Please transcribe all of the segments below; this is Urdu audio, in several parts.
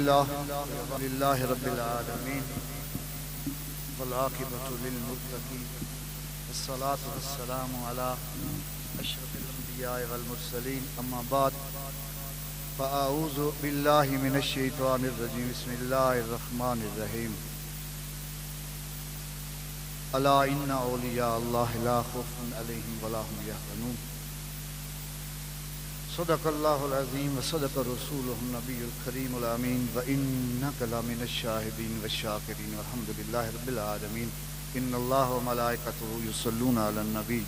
لله رب العالمين والعاقبة للمتقين والصلاة والسلام على أشرف الأنبياء والمرسلين أما بعد فأعوذ بالله من الشيطان الرجيم بسم الله الرحمن الرحيم ألا إن أولياء الله لا خوف عليهم ولا هم يحزنون صدق الله العظيم وصدق رسوله النبي الكريم الأمين وإنك لمن الشاهدين والشاكرين والحمد لله رب العالمين إن الله وملائكته يصلون على النبي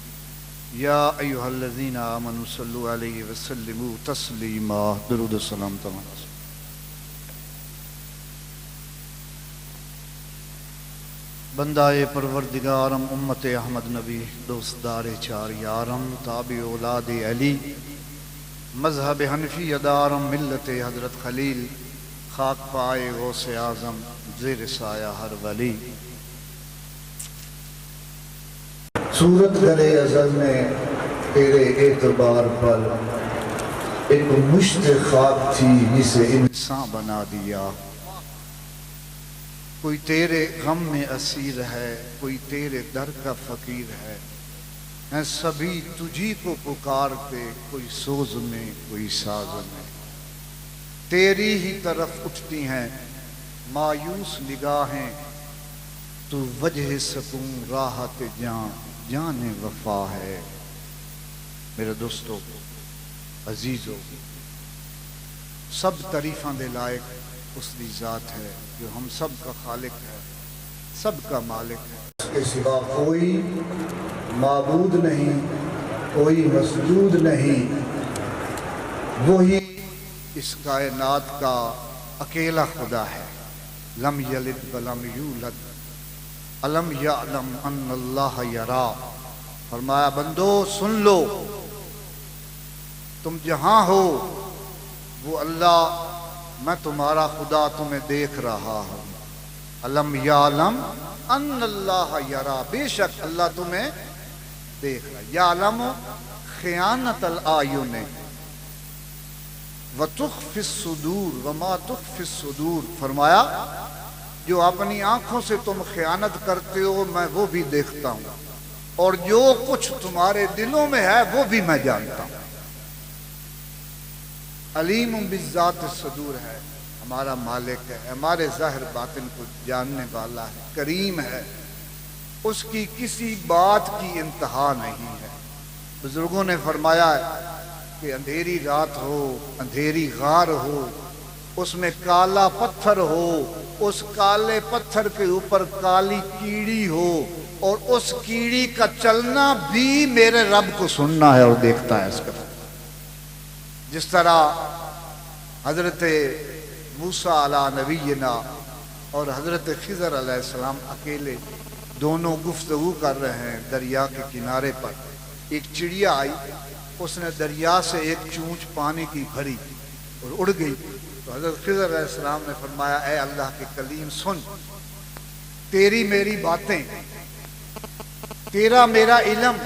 يا أيها الذين آمنوا صلوا عليه وسلموا تسليما درود السلام تمام بندائے پروردگارم امت احمد نبی دوستدار چار یارم تابع اولاد علی مذہب حنفی ادارم ملت حضرت خلیل خاک پائے غوث اعظم زیر سایہ ہر ولی صورت کرے ازل نے تیرے اعتبار پر ایک مشت خاک تھی جسے انسان بنا دیا کوئی تیرے غم میں اسیر ہے کوئی تیرے در کا فقیر ہے ہیں سبھی تجھی کو پکارتے کوئی سوز میں کوئی ساز میں تیری ہی طرف اٹھتی ہیں مایوس نگاہیں تو وجہ سکون راحت جان وفا ہے میرے دوستو عزیزو سب تعریفاں دے لائق اس دی ذات ہے جو ہم سب کا خالق ہے سب کا مالک ہے اس کے سوا کوئی معبود نہیں کوئی مسجود نہیں وہی اس کائنات کا اکیلا خدا ہے لم یلد ولم یولد الم یعلم ان اللہ یرا فرمایا بندو سن لو تم جہاں ہو وہ اللہ میں تمہارا خدا تمہیں دیکھ رہا ہوں الم یعلم ان اللہ یرا بے شک اللہ تمہیں دیکھ رہا یعلم خیانت الآیون وتخفی الصدور وما تخفی الصدور فرمایا جو اپنی آنکھوں سے تم خیانت کرتے ہو میں وہ بھی دیکھتا ہوں اور جو کچھ تمہارے دلوں میں ہے وہ بھی میں جانتا ہوں علیم بالذات الصدور ہے ہمارا مالک ہے ہمارے ظاہر باطن کو جاننے والا ہے کریم ہے اس کی کسی بات کی انتہا نہیں ہے بزرگوں نے فرمایا ہے کہ اندھیری رات ہو اندھیری غار ہو اس میں کالا پتھر ہو اس کالے پتھر کے اوپر کالی کیڑی ہو اور اس کیڑی کا چلنا بھی میرے رب کو سننا ہے اور دیکھتا ہے اس کا جس طرح حضرت موسیٰ علیہ نبینا اور حضرت خضر علیہ السلام اکیلے دونوں گفتگو کر رہے ہیں دریا کے کنارے پر ایک چڑیا آئی اس نے دریا سے ایک چونچ پانی کی بھری اور اڑ گئی تو حضرت خضر علیہ السلام نے فرمایا اے اللہ کے کلیم سن تیری میری باتیں تیرا میرا علم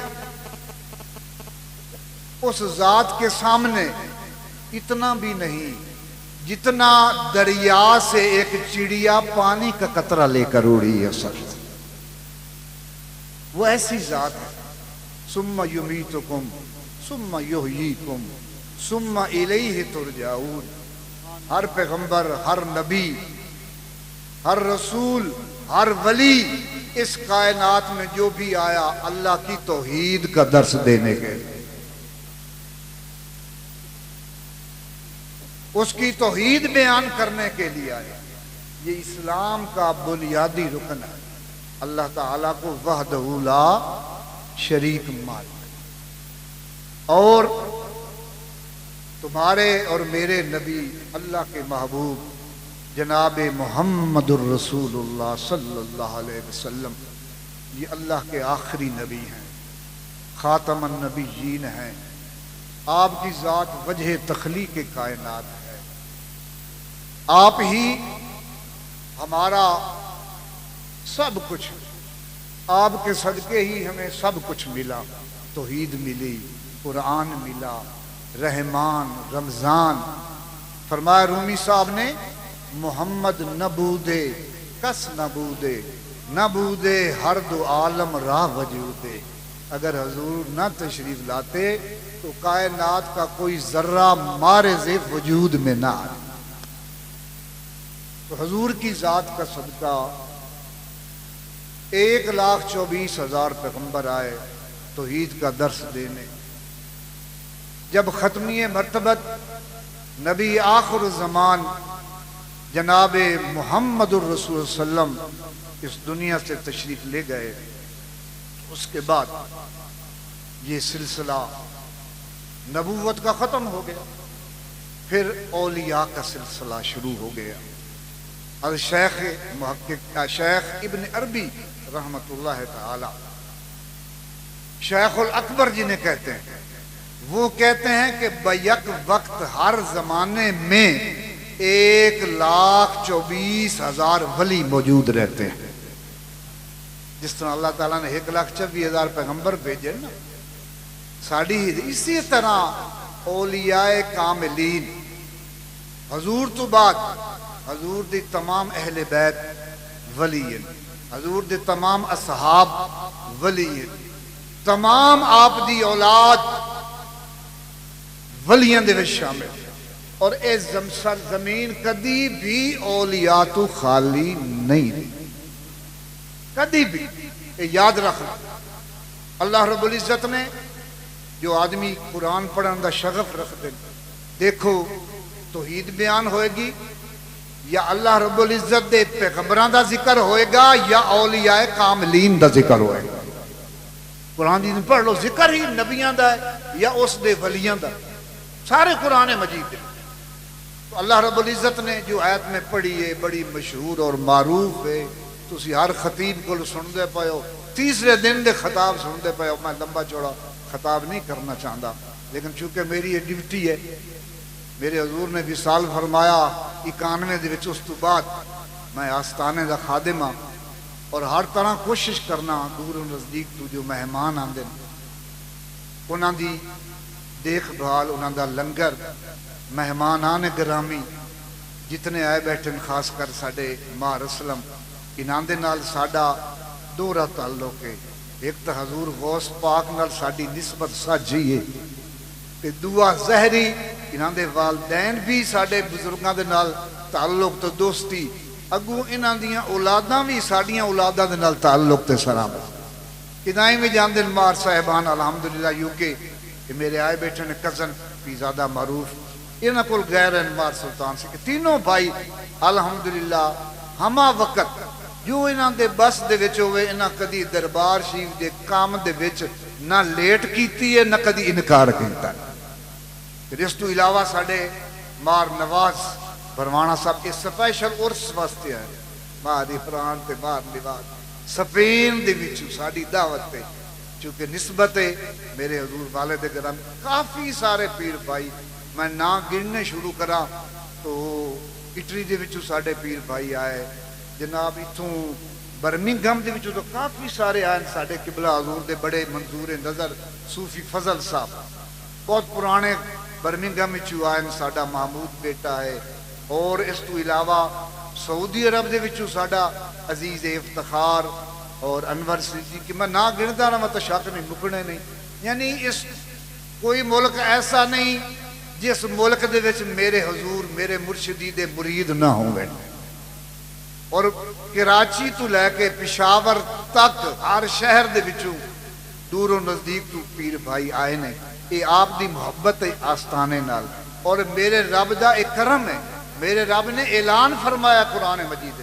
اس ذات کے سامنے اتنا بھی نہیں جتنا دریا سے ایک چڑیا پانی کا قطرہ لے کر اڑی ہے سر وہ ایسی ذات ہے ثم یمیتکم ثم یحییکم ثم الیہ ترجعون ہر پیغمبر ہر نبی ہر رسول ہر ولی اس کائنات میں جو بھی آیا اللہ کی توحید کا درس دینے کے اس کی توحید بیان کرنے کے لیے آئے یہ اسلام کا بنیادی رکن ہے اللہ تعالیٰ کو وحدہ لا شریک ماننا اور تمہارے اور میرے نبی اللہ کے محبوب جناب محمد الرسول اللہ صلی اللہ علیہ وسلم یہ اللہ کے آخری نبی ہیں خاتم النبیین ہیں آپ کی ذات وجہ تخلیق کائنات ہے آپ ہی ہمارا سب کچھ آپ کے صدقے ہی ہمیں سب کچھ ملا توحید ملی قرآن ملا رحمان رمضان فرمایا رومی صاحب نے محمد نبودے کس نبودے نبودے ہر دو عالم راہ وجودے. اگر حضور نہ تشریف لاتے تو کائنات کا کوئی ذرہ مارز وجود میں نہ آتا. تو حضور کی ذات کا صدقہ 1,24,000 پیغمبر آئے توحید کا درس دینے. جب ختمی مرتبت نبی آخر الزمان جناب محمد الرسول صلی اللہ علیہ وسلم اس دنیا سے تشریف لے گئے، اس کے بعد یہ سلسلہ نبوت کا ختم ہو گیا. پھر اولیاء کا سلسلہ شروع ہو گیا. الشیخ محقق شیخ ابن عربی رحمت اللہ تعالی، شیخ الاکبر جنہیں کہتے ہیں، وہ کہتے ہیں کہ بیک وقت ہر زمانے میں 1,24,000 ولی موجود رہتے ہیں. جس طرح اللہ تعالیٰ نے 1,24,000 پیغمبر بھیجے نا، ساڑی اسی طرح اولیاء کاملین حضور تو بعد حضور دی تمام اہل بیت ولی، حضور دے تمام اصحاب ولی، تمام آپ دی اولاد ولیاں دے وچ شامل. اور اے زمین کدی بھی اولیاء تو خالی نہیں رہی، کدی بھی. اے یاد رکھنا، اللہ رب العزت نے جو آدمی قرآن پڑھن دا شغف رکھ دے، دیکھو توحید بیان ہوئے گی یا اللہ رب العزت دے پیغمبران دا ذکر ہوئے گا یا اولیاء کاملین دا ذکر ہوئے گا. قرآن دی پڑھ لو، ذکر ہی نبیان دا ہے یا اس دے ولیان دا، سارے قرآن مجید دے. تو اللہ رب العزت نے جو آیت میں پڑھی ہے بڑی مشہور اور معروف ہے، تسی ہر خطیب کو سن دے پائے ہو، تیسرے دن دے خطاب سن دے پائے ہو. میں لمبا چوڑا خطاب نہیں کرنا چاہتا، لیکن چونکہ میری یہ ڈیوٹی ہے، میرے حضور نے وصال فرمایا 91 دے وچ، اس تو بعد میں آستانے دا خادم ہاں اور ہر طرح کوشش کرنا دور و نزدیک تو جو مہمان آندے انہاں دی دیکھ بھال، انہاں دا لنگر، مہمانان گرامی جتنے آئے بیٹھے، خاص کر ساڈے ماں رسلم، انہاں دے نال ساڈا دوہرا تعلق ہے. ایک تو حضور غوث پاک نال ساڈی نسبت ساجھی ہے، تے دعا زہری انہاں دے والدین بھی ساڈے بزرگاں دے نال تعلق تو دوستی، اگوں انہاں دیاں اولاداں بھی ساڈیاں اولاداں دے نال تعلق تے سلام. کدائیں بھی جاندے مار صاحبان الحمدللہ یو کے، کہ میرے آئے بیٹھے نے کزن پیزادہ معروف، انہاں کول غیر انمار سلطان سے، کہ تینوں بھائی الحمدللہ ہما وقت جو انہاں دے بس دے وچ ہوئے، انہاں کدی دربار شریف دے کام دے وچ نہ لیٹ کیتی ہے نہ کدی انکار کیتا. پھر اس تو علاوہ ساڈے مار نواز بھروانا صاحب اس سپیشل عرس واسطے آئے، مار عفران تے مار نواز سپین دے وچ ساڈی دعوت تے، چونکہ نسبت ہے میرے حضور والد گرامی کافی سارے پیر بھائی، میں نہ گننے شروع کرا تو اٹلی دے وچ ساڈے پیر بھائی آئے، جناب اتھوں برمنگھم دے وچ تو کافی سارے آئے. ساڈے قبلہ حضور دے بڑے منظور نظر صوفی فضل صاحب بہت پرانے برمنگھم وچ آئے، ساڈا محمود بیٹا ہے. اور اس تو علاوہ سعودی عرب دے وچ ساڈا عزیز افتخار اور انور صدیقی، کہ میں نہ گندا نہ مت شک نہیں مکنے نہیں. یعنی اس کوئی ملک ایسا نہیں جس ملک دے وچ میرے حضور میرے مرشدی دے مرید نہ ہوں گے. اور کراچی تو لے کے پشاور تک ہر شہر دے وچوں دور و نزدیک تو پیر بھائی آئے نے. یہ آپ دی محبت ہے آستانے نال، اور میرے رب دا ایک کرم ہے. میرے رب نے اعلان فرمایا قرآن مجید،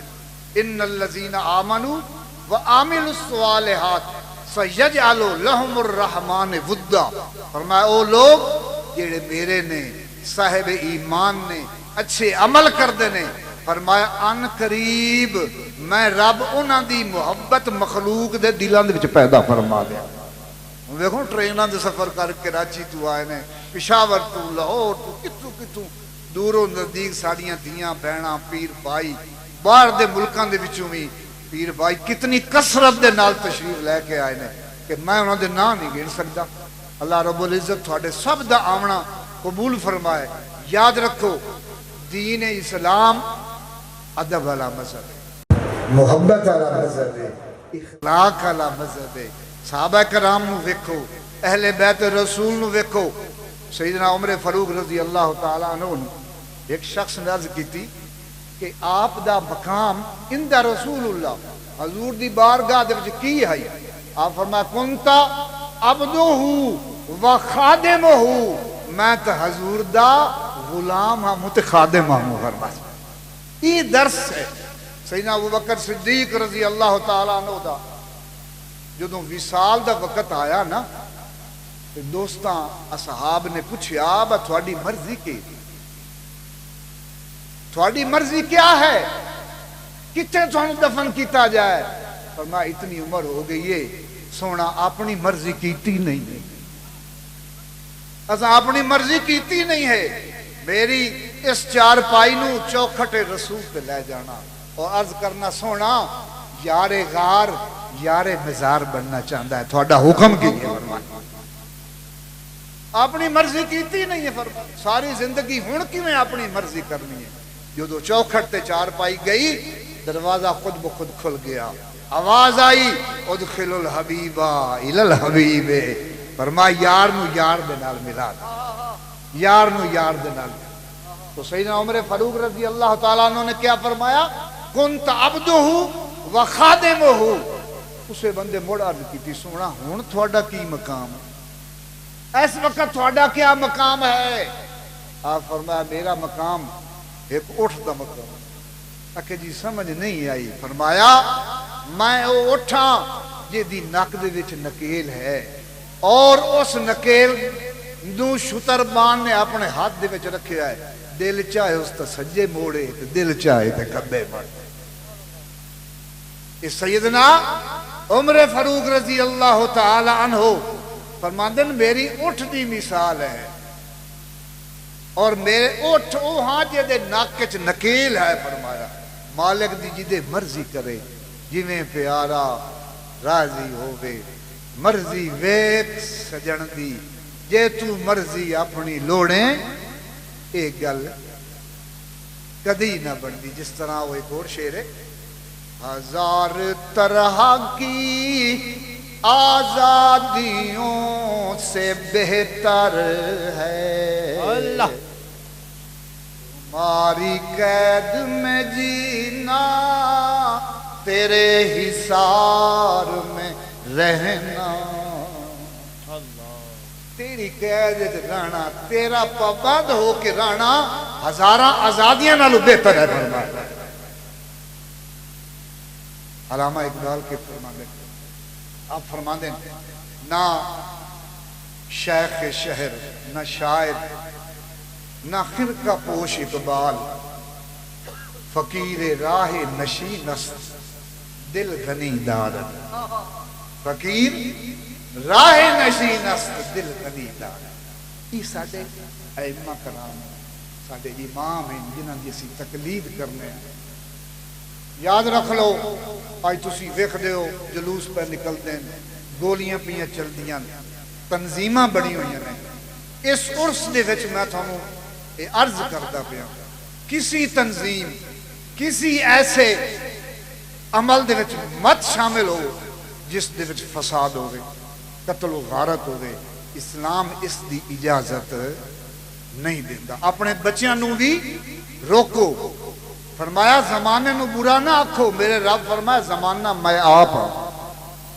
ان الذین آمنوا وعملوا الصالحات سیجعل لهم الرحمن ودا. فرمایا او لوگ جڑے میرے نے صاحب ایمان نے اچھے عمل کردے نے، فرمایا ان قریب میں رب انہاں دی محبت مخلوق دے دلاں دے وچ پیدا فرما دیا. دیکھو ٹریناں دے سفر کر کے کراچی تو آئے نے، پشاور تو لاہور تو کتوں دور و نزدیک ساڑیاں دھیاں بہناں پیر بھائی باہر دے ملکاں دے وچوں بھی پیر بھائی کتنی کثرت دے نال تشریف لے کے آئے نے کہ میں انہاں دے نام نہیں گن سکتا. اللہ رب العزت تھوڑے سب دا آونا قبول فرمائے. یاد رکھو دین اسلام ادب والا مذہب ہے، محبت والا مذہب ہے، اخلاق والا مذہب ہے۔ صحابہ کرام نو ویکھو، اہل بیت رسول نو ویکھو۔ سیدنا عمر فاروق رضی اللہ تعالی عنہ ایک شخص نے عرض کی کہ آپ دا مقام عند رسول اللہ، حضور دی بارگاہ دے وچ کی ہے؟ آپ فرمایا کنتا عبدہ و خادمہ، میں تو حضور دا غلام ہاں متخادم ہوں۔ فرمایا یہ درس ہے سیدنا ابوبکر صدیق رضی اللہ تعالیٰ عنہ دا جدوں وصال دا وقت آیا نا، دوستاں اصحاب نے پوچھیا با تھوڑی مرضی کی، تھوڑی مرضی کیا ہے، کتنے تھوڑا دفن کیتا جائے؟ فرمایا اتنی عمر ہو گئی ہے سونا اپنی مرضی کیتی نہیں ہے، اساں اپنی مرضی کیتی نہیں ہے، میری اس چار پائی نو چوکھٹ رسول پہ لے جانا اور عرض کرنا سونا یار غار یار مزار بننا چاہتا ہے، تھوڑا حکم کیجئے۔ فرمایا اپنی مرضی کیتی نہیں ہے، فرمایا ساری زندگی ہن کیویں اپنی مرضی کرنی ہے؟ جو چوکھٹ تے چار پائی گئی، دروازہ خود بخود کھل گیا، آواز آئی ادخل الحبیبہ الی الحبیب، فرمایا یار نو یار دے نال ملا دے، یار نو یار دے نال۔ تو سیدنا عمر فاروق رضی اللہ تعالیٰ عنہ نے کیا فرمایا؟ کنت عبدہ و خادمہ۔ اسے بندے مڑ عرض کی تھی سونا ہن تھوڑا کی مقام ہے، اس وقت تھوڑا کیا مقام ہے؟ آپ فرمایا میرا مقام ایک اٹھ دا مقام ہے۔ کہ جی سمجھ نہیں آئی۔ فرمایا میں وہ اٹھاں جے دی نک دے وچ نکیل ہے اور اس نکیل دو شتربان نے اپنے ہاتھ دے وچ رکھیا ہے، دل چاہے اس تا سجے موڑے دل چاہے تے کبے موڑے۔ اس سیدنا عمر فاروق رضی اللہ تعالی عنہ فرماندن میری اٹھ دی مثال ہے اور میرے اٹھ او ہاں جے دے نک وچ نکیل ہے۔ فرمایا مالک دی جدے مرضی کرے جویں پیارا راضی ہووے، مرضی ویکھ سجن دی جے تو مرضی اپنی لوڑیں، ایک گل کدی نہ بندی۔ جس طرح وہ ایک اور شعر ہے، ہزار طرح کی آزادیوں سے بہتر ہے اللہ تمہاری قید میں جینا، تیرے حصار میں رہنا، تیری قید رہنا، تیرا پابند ہو کے رہنا ہزاراں آزادیاں نالوں بہتر ہے۔ فرمایا علامہ اقبال کے فرماندے آپ فرماندے نہ شیخ شہر نہ شاعر نہ خرقہ پوش اقبال، فقیر راہ نشین است دل غنی دارد، فقیر راہ نشین است دل غنی دارد۔ یہ ساڑھے ائمہ کرام ساڑھے امام ہیں جنہاں دی اسی تقلید کرنے ہیں۔ یاد رکھ لو آج تسی ویکھ دے ہو جلوس پہ نکلتے ہیں، گولیاں پیاں چل دیاں، تنظیمہ بڑی ہوئی ہیں۔ اس عرص دے وچ میں تھانوں عرض کرتا پیا کسی تنظیم کسی ایسے عمل دے وچ مت شامل ہو جس دے وچ فساد ہوئے، قتل و غارت ہوئے۔ اسلام اس دی اجازت نہیں دیتا۔ اپنے بچیاں نو بھی روکو۔ فرمایا زمانے نو برا نہ آکھو، میرے رب فرمایا زمانہ میں آپ ہوں۔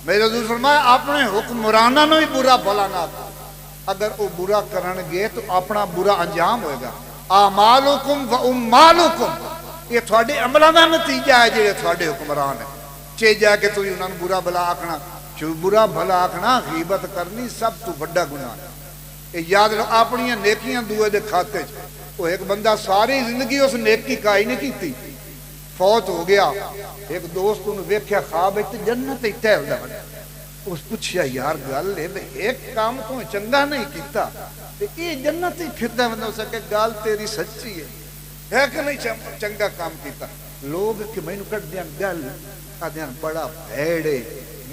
میرے حضور فرمایا اپنے حکمرانہ نو بھی برا بھلا نہ آکھو، اگر وہ برا کرن گے تو اپنا برا انجام ہوئے گا۔ اعمالکم و امالکم، یہ تھوڑے عملہ دا نتیجہ ہے جے تھوڑے حکمران ہے۔ چے جا کے تو انہوں نے برا بھلا آکھنا، جو برا بھلا آکھنا غیبت کرنی سب تو بڑا گناہ ہے۔ یہ یاد رکھو اپنی نیکیاں دوئے دے کھاتے چھے۔ وہ ایک بندہ ساری زندگی اس نیکی کائی نہیں کی تھی، فوت ہو گیا۔ ایک دوست انہوں ویکھیا خواب ہے جنت ہی ٹہل دا بنا۔ اس پوچھیا یار گل ہے ایک کام تو چنگا نہیں کیتا یہ جنت ہی پھردا بندہ ہو سکے، گل تیری سچی ہے کہ نہیں چنگا کام کیتا؟ لوگ کہ مینوں کٹ دیاں گل آدیاں بڑا بھیڑے،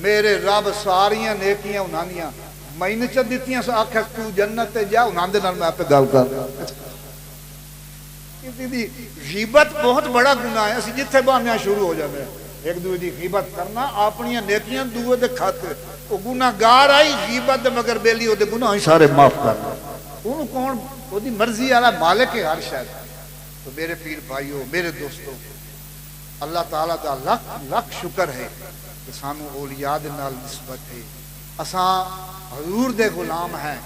میرے رب ساریاں نیکیاں انہاں مینوں چ دتیاں، آکھیا تو جنت تے جا، انہاں دے نال میں آپ گل کر۔ کسی دی غیبت بہت بڑا گناہ ہے، اسی جتھے بہانے شروع ہو جانے ایک دوے دی غیبت کرنا، اپنی نیکیاں دوے دے کھاتے، وہ گناہ گار آئی غیبت مگر بیلی وہ دے گناہ ہی سارے معاف کرنا، انہوں کون وہ دی مرضی والا مالک ہے ہر شاید۔ تو میرے پیر بھائیو، میرے دوستو، اللہ تعالیٰ دا لکھ لکھ شکر ہے کہ سانو اولیاء دے نال نسبت ہے، اساں حضور دے غلام ہیں،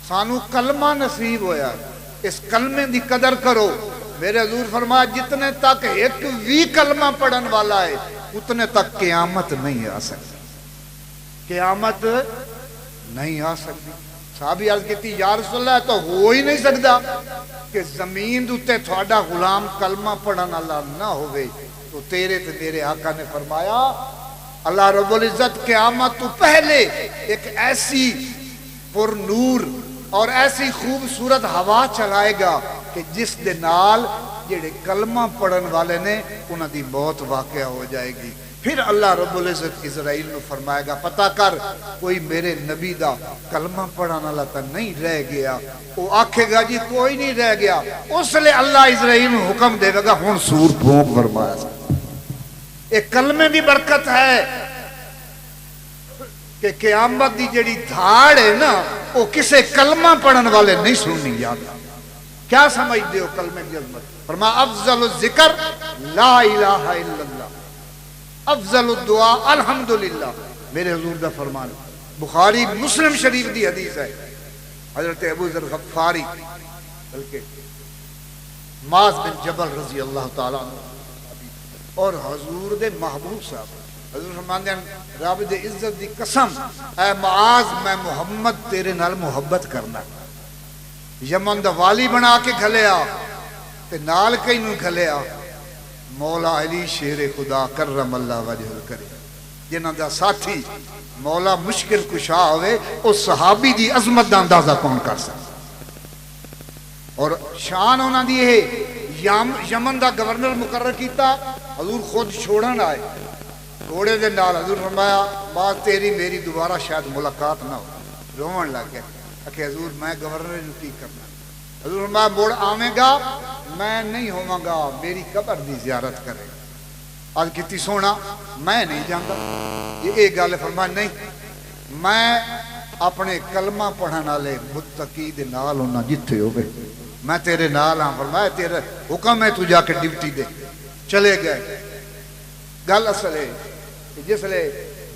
سانو کلمہ نصیب ہویا، اس کلمے دی قدر کرو۔ میرے حضور فرمایا جتنے تک ایک بھی کلمہ پڑھن والا ہے اتنے تک قیامت نہیں آ سکتی، قیامت نہیں آ سکتی۔ صحابی عرض کیتی یا رسول اللہ تو ہو ہی نہیں سکتا کہ زمین دوتے تھوڑا غلام کلمہ پڑھن والا نہ ہوئے، تو تیرے تے میرے آقا نے فرمایا اللہ رب العزت قیامت تو پہلے ایک ایسی پر نور اور ایسی خوبصورت ہوا چلائے گا کہ جس دے نال جڑے کلمہ پڑھن والے نے انہاں دی موت واقع ہو جائے گی۔ پھر اللہ رب العزت اسرائیل نے فرمائے گا پتہ کر کوئی میرے نبی دا کلمہ پڑھانا والا تا نہیں رہ گیا، وہ آکھے گا جی کوئی نہیں رہ گیا، اس لئے اللہ اسرائیل نے حکم دے گا ہن سور پھونک فرمایا سا۔ ایک کلمے دی برکت ہے کہ قیامت دی جڑی دھاڑ ہے نا وہ کسے کلمہ پڑھن والے نہیں سننی یاد۔ کیا سمجھ دے ہو کلمے کی عظمت؟ فرما افضل الذکر لا الہ الا اللہ، افضل الدعا الحمدللہ۔ میرے حضور دا فرمان بخاری مسلم شریف دی حدیث ہے، حضرت ابو ذر غفاری بلکہ معاذ بن جبل رضی اللہ تعالیٰ عنہ اور حضور دے محبوب صاحب، حضور فرماندے ہیں رب دے عزت دی قسم اے معاذ میں محمد تیرے نال محبت کرنا، یمن دا والی بنا کے کھلیا تے نال کئی نوں کھلیا مولا علی شیر خدا کرم اللہ وجہ الکریم، جنہاں دا ساتھی مولا مشکل کشا ہوئے اس صحابی دی عظمت دا اندازہ کون کر سکتا۔ اور شان ہونا دی ہے یمن دا گورنر مقرر کیتا، حضور خود چھوڑن آئے گھوڑے دے نال، حضور فرمایا بات تیری میری دوبارہ شاید ملاقات نہ ہو، رومن لگ گئے کہ حضور میں گورنر جو کی کرنا، حضور فرمایا موڑ آویں گا میں نہیں ہوواں گا، میری قبر دی زیارت کرے گا۔ آج کتی سونا میں نہیں جانتا، یہ ایک گل فرمایا نہیں میں اپنے کلمہ پڑھن والے متقی دے نال ہونا جتھے ہوئے میں تیرے نال ہاں۔ فرمایا تیرا حکم ہے تو جا کے ڈیوٹی دے، چلے گئے۔ گل اصل ہے کہ جس لئے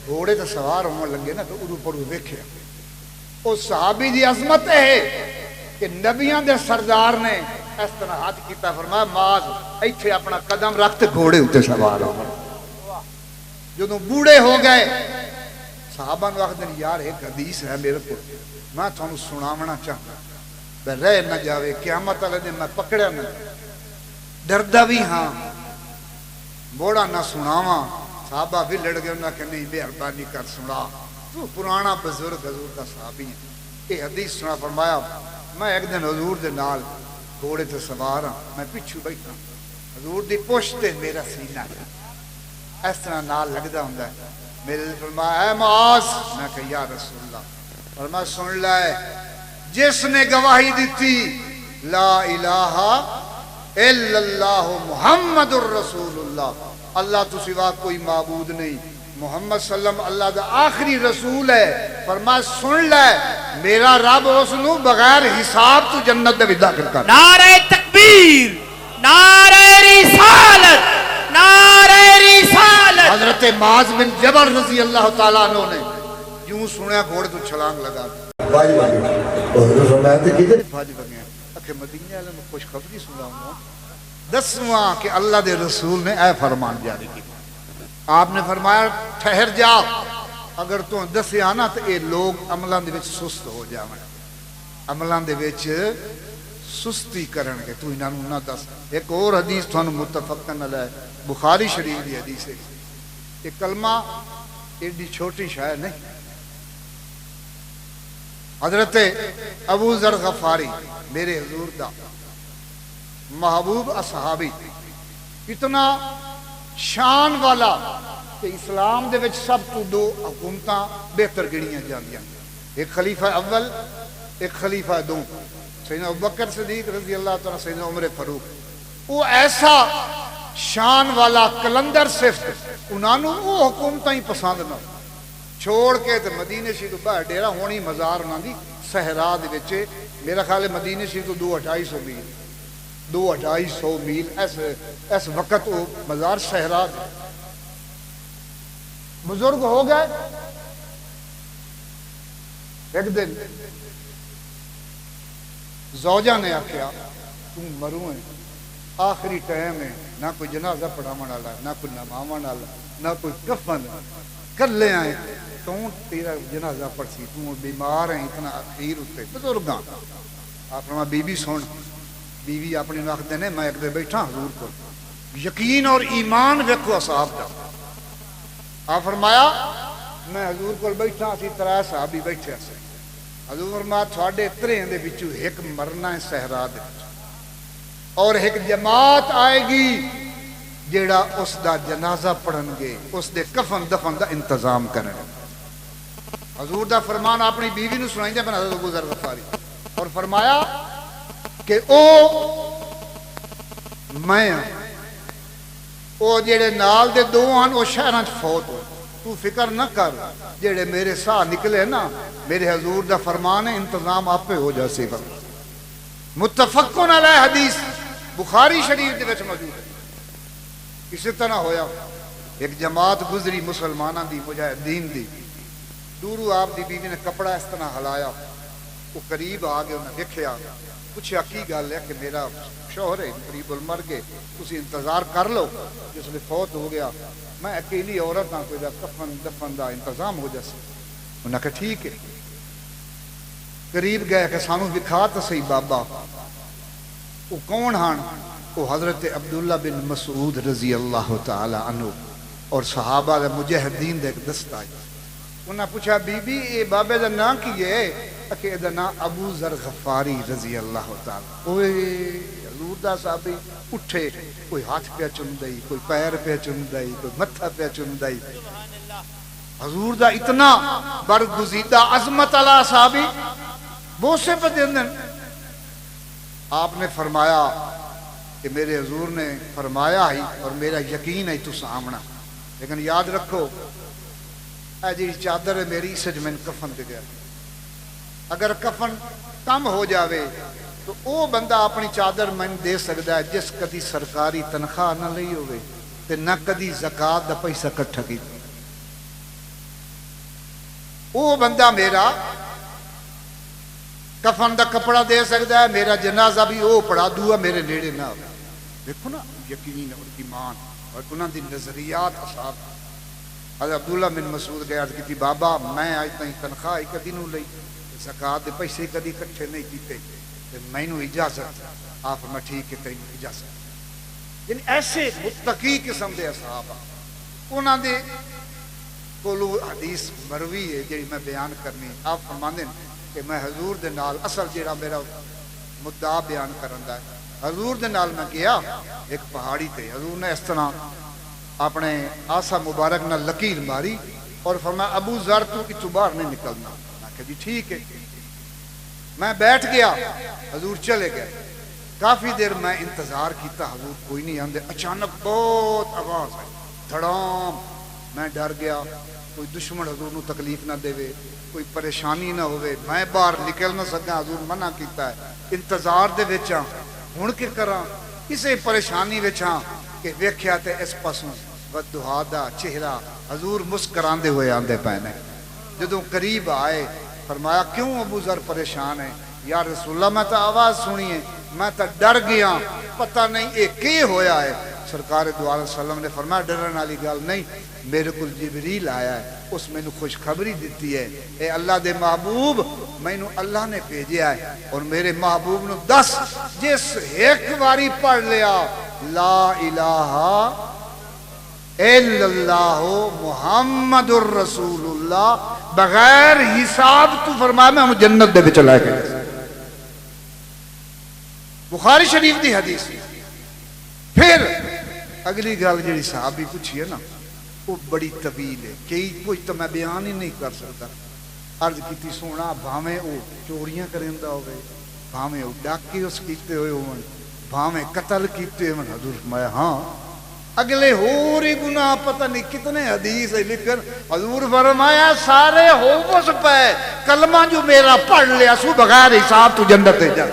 گھوڑے تے سوار ہونے لگے نا تو ادو پڑھو دیکھے اس صحابی دی عظمت ہے کہ نبیان دے سردار نے اس طرح ہاتھ کیتا، فرمایا معاذ ایتھے اپنا قدم رکھتے گھوڑے ہوتے سوار ہو۔ جدوں بوڑھے ہو گئے صحابہ نے وقت دن یار ایک حدیث ہے میرے کو میں تھانوں سناونا چاہتا بے رہ نہ جاوے قیامت والے دن میں پکڑیا نہ ڈردا بھی ہاں بوڑا نہ سناواں۔ صحابہ بھی لڑ گئے انہاں کہ نہیں مہربانی کر سنا، تو پرانا بزرگ حضور کا صحابی ہے، یہ حدیث سنا۔ فرمایا میں ایک دن حضور دے نال گھوڑے تے سوار ہاں، میں پیچھے بیٹھا حضور دی پشت تے میرا سینہ اس طرح نال لگدا ہوندا ہے۔ میرے نے فرمایا اے معاذ، میں کہا یا رسول اللہ، فرمایا سن لائے جس نے گواہی دیتی لا الہ الا اللہ محمد الرسول اللہ، اللہ تو سوا کوئی معبود نہیں، محمد صلی اللہ علیہ وسلم اللہ دا آخری رسول ہے، فرمایا سن لے میرا رب اس نو بغیر حساب تو جنت دے داخل کر۔ نعرہ تکبیر، نعرہ رسالت، نعرہ رسالت۔ حضرت معاذ بن جبل رضی اللہ تعالیٰ عنہ نے یوں سنیا گھوڑے تو چھلانگ لگا باجی باجی حضور فرمایا تے کیتے باجی بگے کہ مدینے والے میں خوش خبری سناؤں دسواں کہ اللہ دے رسول نے اے فرمان جاری کیا۔ آپ نے فرمایا ٹھہر جا، اگر تو دسے آنا تو اے لوگ عملان دے وچ سست ہو جاویں، عملان دے وچ سستی کرن گے، تو انہاں نوں نہ دس۔ ایک اور حدیث تھانوں متفقن علیہ بخاری شریف دی حدیث ہے، یہ کلمہ ایڈی چھوٹی شاید نہیں۔ حضرت ابو ذر غفاری میرے حضور دا محبوب اصحابی اتنا شان والا کہ اسلام دے وچ سب تو دو حکومتاں بہتر گنیاں جاندیاں، ایک خلیفہ اول ایک خلیفہ دوم، سیدنا ابوبکر صدیق رضی اللہ تعالیٰ، سیدنا عمر فاروق، وہ ایسا شان والا کلندر صفت انہوں وہ حکومت ہی پسند نہ چھوڑ کے تے مدینے شریف تو باہر ڈیرا ہونی مزار انہوں دی صحرا دے وچ میرا خیال ہے مدینے شریف تو 2-250 میل 2-250 میل اس وقت وہ مزار صحرا دے بزرگ ہو گئے ایک دن زوجہ نے آخیا تم مروں ہے آخری ٹائم ہے نہ کوئی جنازہ پڑھاون والا نہ کوئی نماون والا نہ کوئی کفن کلے آئے تو تیرا جنازہ پڑھسی تم بیمار ہیں اتنا اخیر ہوتے بزرگاں آپ فرما بی بی سن بیوی اپنی وقت دینے میں ایک دے بیٹھا حضور کو یقین اور ایمان ویکھو اصحاب دا آپ فرمایا میں حضور کو بیٹھا اسی طرح صحابی بیٹھے سے حضور فرمایا تھوڑے تریں دے وچوں ایک مرنا ہے صحرا دے اور ایک جماعت آئے گی جیڑا اس دا جنازہ پڑھن گے اس دے کفن دفن دا انتظام کریں حضور دا فرمان اپنی بیوی نو سنائیں دے بن حضرت ابو ذر غفاری اور فرمایا کہ او جیڑے نال دے دو ہن او شہراں چ فوت ہوئے تو فکر نہ کر جیڑے میرے ساہ نکلے نا میرے حضور دا فرمان ہے انتظام آپ پہ ہو جائے گا متفقن علیہ حدیث بخاری شریف دے وچ موجود ہے اسی طرح ہویا ایک جماعت گزری مسلمانہ دی مجاہدین دی دورو آپ دی بیوی نے کپڑا اس طرح ہلایا وہ قریب آگے انہیں دیکھیا پوچھا کی گل ہے کہ میرا شوہر ہے قریب المر گئے اسی انتظار کر لو جس میں فوت ہو گیا میں اکیلی عورت ہاں کوئی کفن دفن دا انتظام ہو جائے انہوں نے کہا ٹھیک ہے قریب گئے کہ سانو دکھا تو صحیح بابا وہ کون ہاں وہ حضرت عبداللہ بن مسعود رضی اللہ تعالی عنہ اور صحابہ دے مجاہدین دے ایک دستہ ہے انہوں نے پوچھا بی بی اے بابے دا نام کی ہے کہ دا نام ابو ذر غفاری رضی اللہ تعالی اوے حضور دا صحابی اٹھے کوئی ہاتھ پہ چم دئی کوئی پیر پہ چم دئی کوئی متھا پہ چم دئی حضور دا اتنا برگزیدہ عظمت اللہ صحابی بہت سے بدندن آپ نے فرمایا کہ میرے حضور نے فرمایا ہی اور میرا یقین ہے تو سامنا لیکن یاد رکھو اے جی چادر ہے میری سج میں کفن دے گیا اگر کفن کم ہو جاوے تو او بندہ اپنی چادر میں دے سکتا ہے جس کدی سرکاری تنخواہ نہ لئی ہوئے تے نہ کدی زکاة دا پیسہ کٹھا کی او بندہ میرا کفن دا کپڑا دے سکتا ہے میرا جنازہ بھی او پڑھا دعا میرے نیڑے نہ ہوئے دیکھو نا یقین اور ایمان اور انہوں دی نظریات اصحاب حضرت عبداللہ بن مسعود گئے عرض کی تھی بابا میں آج تھی تنخواہ کدی نو لئی زکاة دے پیسے کدی کٹھے نہیں کیتے میں نو اجازت آپ میں ٹھیک ہے تین اجازت یعنی ایسے متقی قسم دے اصحاب انہوں دے کولو حدیث مروی ہے جی میں بیان کرنی آپ فرماندے کہ میں حضور دے نال اصل جیڑا میرا مدعا بیان کرندا ہے حضور دے نال میں گیا ایک پہاڑی تے حضور نے اس طرح اپنے آسا مبارک نہ لکیر ماری اور فرمایا ابو ذر تو اتو باہر نہیں نکلنا میں کہا جی ٹھیک ہے میں بیٹھ گیا حضور چلے گئے کافی دیر میں انتظار کیتا حضور کوئی نہیں آندے اچانک بہت آواز آئی دھڑام میں ڈر گیا کوئی دشمن حضور نو تکلیف نہ دے کوئی پریشانی نہ ہوئے میں باہر نکل نہ سکا حضور منع کیتا ہے انتظار دے وچاں ہن کے کراں کسے پریشانی وچاں کہ ویکھیا تے اس پاسوں ودعا دا چہرہ حضور مسکراندے ہوئے آندے پے نے جدوں قریب آئے فرمایا کیوں ابو ذر پریشان ہے یا رسول اللہ میں تو آواز سنی ہے میں تو ڈر گیا پتہ نہیں اے کی ہویا ہے سرکار دو علیہ وسلم نے فرمایا ڈرن والی گل نہیں میرے کو جبریل آیا ہے اس میں خوشخبری دیتی ہے اے اللہ دے محبوب میں اللہ نے بھیجیا ہے اور میرے محبوب نو دس جس ایک باری پڑھ لیا لا الہ الا اللہ محمد الرسول اللہ بغیر حساب تو فرمایا میں ہم جنت دے چلائے گئے بخاری شریف دی حدیث پھر اگلی گل جڑی صحابی پوچھی ہے نا وہ بڑی طویل ہے کئی کچھ تو میں بیان ہی نہیں کر سکتا عرض کیتی سونا بھاویں او چوریاں کریندا ہوئے بھاویں او ڈاکے اس کیتے ہوئے ہون بھاویں قتل کیتے من حضور فرمایا ہاں اگلے ہور ہی گناہ پتہ نہیں کتنے حدیث لکھن حضور فرمایا سارے ہووس پہ کلمہ جو میرا پڑھ لیا سو بغیر حساب تو جنت جا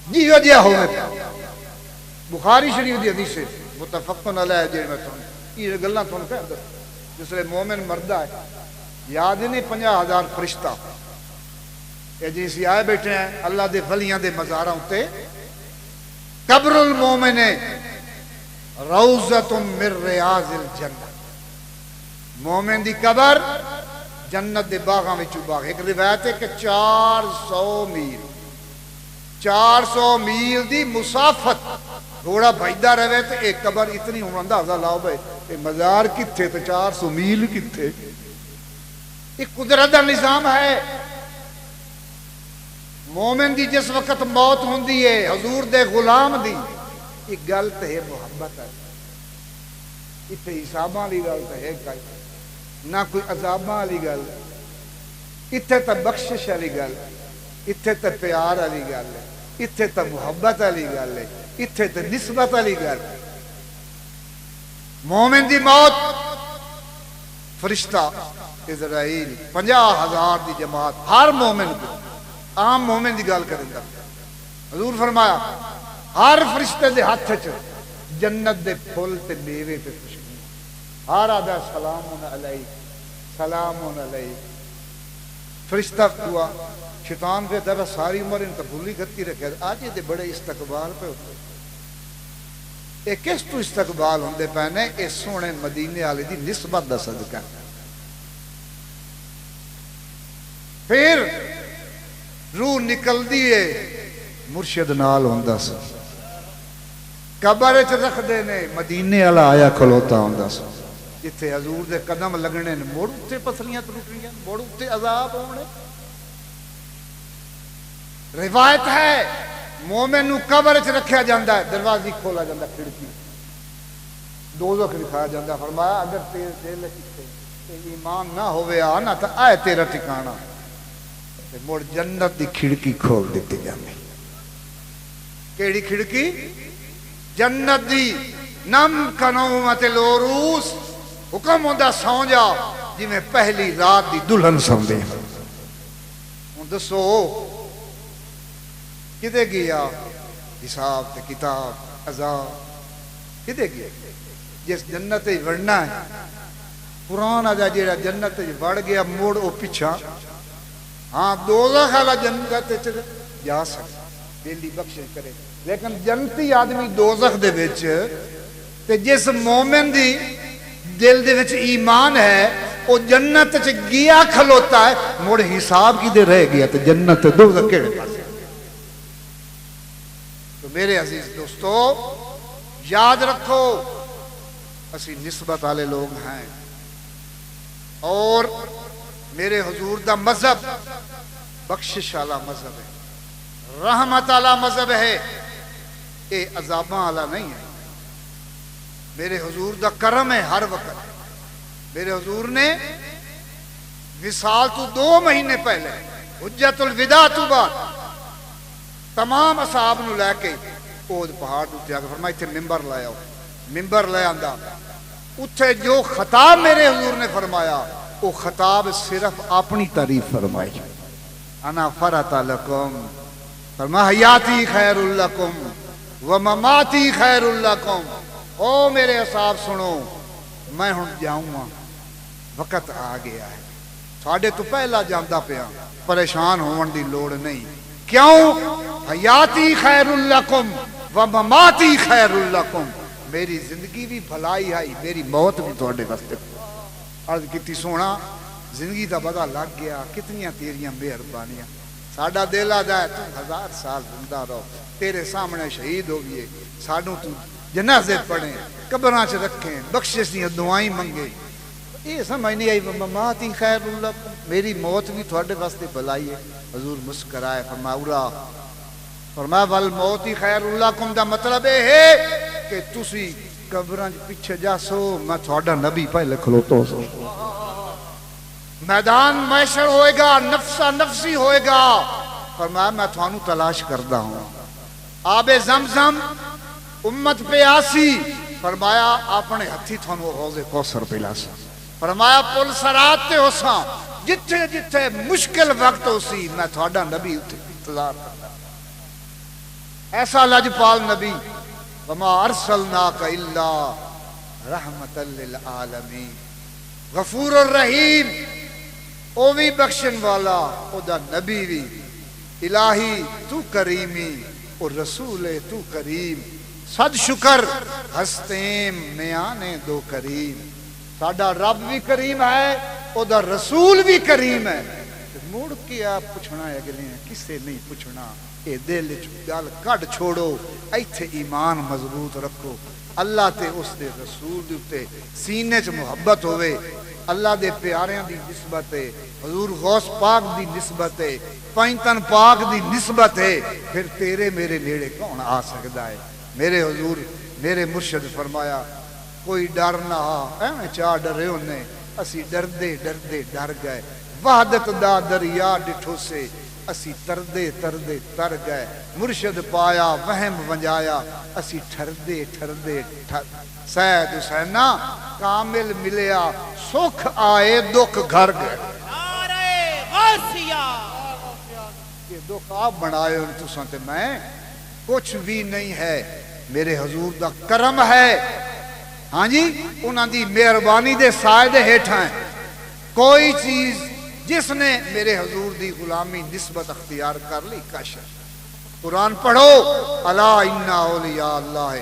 جیو جیا ہوئے بخاری شریف دی حدیث ہے متفقن علیہ جی میں تھوڑی یہ گلہ تھوڑی کہہ دو جس لئے مومن مردہ ہے یاد نہیں 50,000 فرشتہ یہ جیسی آئے بیٹھے ہیں اللہ دے ولیاں دے مزاروں تے قبر المومن روضۃ من ریاض الجنہ مومن دی قبر جنت دے باغاں وچ باغ ایک روایت ہے کہ 400 میل دی مسافت گھوڑا بھجدا رہے تے ایک قبر اتنی ہون اندازہ لاؤ بھائی تے مزار کتھے تے 400 میل کتھے یہ قدرت دا نظام ہے مومن دی جس وقت موت ہوندی ہے حضور دے غلام دی یہ گلت ہے محبت ہے اتنے حساباں لی گلت ہے نہ کوئی عذاباں والی گل اتنے تا بخشش والی گل اتنے تا پیار والی گل اتنے تا محبت والی گل اتنے تا نسبت والی گل مومن دی موت فرشتہ اسرائیل 50,000 دی جماعت ہر مومن کو عام مومن دی گل کریں گا حضور فرمایا ہر فرشتے دے ہاتھ چ جنت دے پھول تے میوے تے خوشبو ہر آدھا سلام علیہ فرشتہ ہوا شیطان پہ دبا ساری عمر ان کا بھولی گتی رکھے آج یہ بڑے استقبال پہ ہوتے اے کس تو استقبال ہوندے پہنے اے سونے مدینے والے دی نسبت دا صدقہ پھر روح نکل دیئے مرشد نال ہوندا سا قبر وچ رکھ دے نے مدینے والا آیا کھلوتا ہوندا سا جتھے حضور دے قدم لگنے نے موڑ اتے پسلیاں ٹوٹیاں موڑ اتے عذاب ہونے روایت ہے مومن نو قبر وچ رکھیا جاندا ہے دروازی کھولا جاندا کھڑکی دوزخ دکھایا جاندا فرمایا اگر تیرے دل تے ایمان نہ ہوے آ نہ تے آئے تیرا ٹھکانہ موڑ جنت دی کھڑکی کھول دیتی جاندی کیڑی کھڑکی جنت دی نم کنومت لوروس حکم ہوندا سو جا جی میں پہلی رات دی دلہن سمجھے ہوں دسو کدے گیا حساب تے کتاب عذاب کدے گیا جس جنت وڑنا ہے قرآن آجا جیڑا جنت وڑ گیا موڑ او پیچھا ہاں دوزخ والا جنت جا سکتا بیلی بخشش کرے لیکن جنتی آدمی دوزخ دے وچ تے جس مومن دی دل دے وچ ایمان ہے وہ جنت چ گیا کھلوتا ہے مڑ حساب کی دے رہ گیا تے جنت دوزخ کیڑے پاس تو میرے عزیز دوستو یاد رکھو اسی نسبت والے لوگ ہیں اور میرے حضور دا مذہب بخشش والا مذہب ہے رحمت والا مذہب ہے اے عذاباں والا نہیں ہے میرے حضور دا کرم ہے ہر وقت میرے حضور نے وصال تو 2 مہینے پہلے حجت الوداع تو بعد تمام اصحاب نو لے کے اود پہاڑ تے آگے فرمایا تھے ممبر لے آؤ ممبر لے آندا اتھے جو خطاب میرے حضور نے فرمایا وہ خطاب صرف اپنی تعریف فرمائی انا فرط لکم فرما حیاتی خیر لکم ومماتی خیر لکم او میرے اصحاب سنو میں ہن جاؤں گا وقت آ گیا ہے ساڈے تو پہلا جاندا پیا پریشان ہون دی لوڑ نہیں کیوں حیاتی خیر لکم ومماتی خیر لکم میری زندگی بھی بھلائی ہے میری موت بھی تواڈے واسطے عرض کیتی سونا زندگی دا پتہ لگ گیا کتنیاں تیریاں مہربانیاں ساڈا دل آدا ہے تو 1000 سال زندہ رہو تیرے سامنے شہید ہو گئے سانوں تو جنازے پڑھیں قبراں چ رکھیں بخشش دی دعائیں منگے یہ سمجھ نہیں آئی مماتی خیر اللہ میری موت بھی تھوڑے واسطے بھلائی ہے حضور مسکرائے فرمایا والموت خیر اللہ کم دا مطلب ہے کہ تسی قبراں پیچھے جا سو میں تھوڑا نبی پہلے کھلوتا سو میدان محشر ہوئے گا نفسا نفسی ہوئے گا فرمایا میں تھانو تلاش کردا ہوں آب زمزم امت پہ آسی، فرمایا اپنے ہتھی تھانو حوض کوثر پلاسا، فرمایا پل سرات تے ہوساں، جتھے جتھے مشکل وقت ہوسی میں تھوڑا نبی انتظار کرتا، ایسا لجپال نبی، وما ارسلناک الا رحمت للعالمین، غفور الرحیم، او بھی بخشن والا، او دا نبی بھی، الہی تو کریمی، او رسول تو کریم، صد شکر ہستیم میانے دو کریم، ساڈا رب بھی کریم ہے، او دا رسول بھی کریم ہے، مڑ کے آپ پوچھنا ہے اگلے کسے نہیں پوچھنا، اے دل گل کڈ چھوڑو، ایتھے ایمان مضبوط رکھو، اللہ تے اس دے رسول دے تے سینے چ محبت ہوئے، اللہ دے پیاریاں دی نسبت ہے، حضور غوث پاک دی نسبت ہے، پینتن پاک دی نسبت ہے، پھر تیرے میرے نیڑے کون آ سکتا ہے؟ میرے حضور میرے مرشد فرمایا کوئی ڈر نہ ایویں چاہ ڈرے ہونے، اسی ڈردے ڈردے ڈر گئے، وحدت دا دریا ڈٹھو سے اسی تردے تردے تر گئے، مرشد پایا وہم ونجایا اسی ٹھردے ٹھردے ٹھر، سید حسینہ کامل ملیا سکھ آئے دکھ گھر گئے، نعرہ غوثیہ، یہ دکھ آپ بنائے ان تساں تے میں کچھ بھی نہیں ہے، میرے حضور دا کرم ہے، ہاں جی انہاں دی مہربانی دے سائے دے ہیٹھاں ہیں، کوئی چیز جس نے میرے حضور دی غلامی نسبت اختیار کر لی کشر، قرآن پڑھو، الا ان اولیاء اللہ